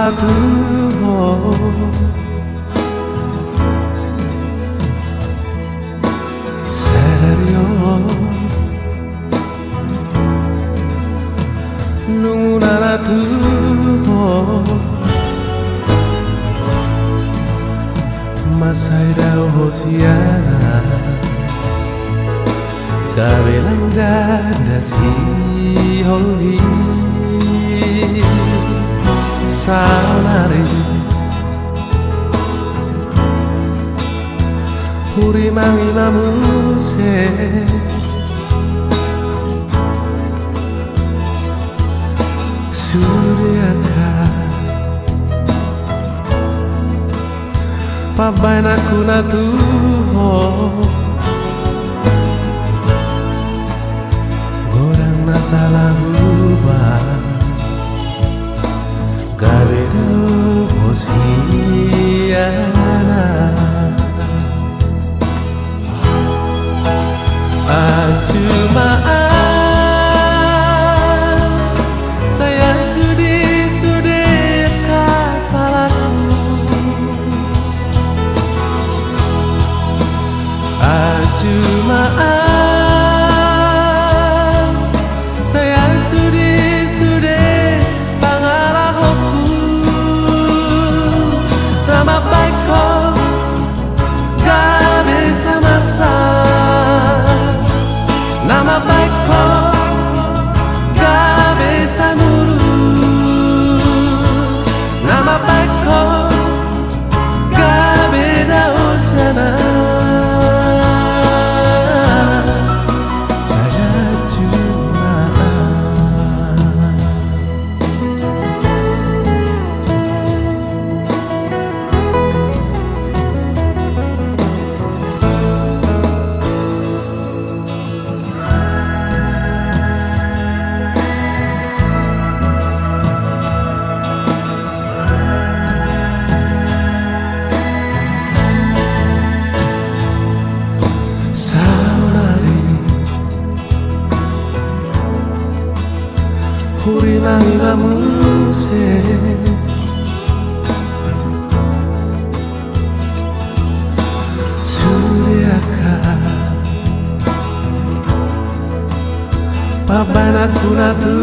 la tu ho serio nunguna la tu ho masai da hosiana kabelang dada si holi saunari huri mangi mamuse suryaka pabai naku na tuho gorang na salah ubah gabedo hosiana acumaan saya judi sudahkah salahku acumaan saya judi sudah pangarahku nama baik kau gak bisa maksa nama baik kau gak bisa nurut nama baik kau gak beda usiana saya cuma huri mangi mamuse suryaka pabai naku na tu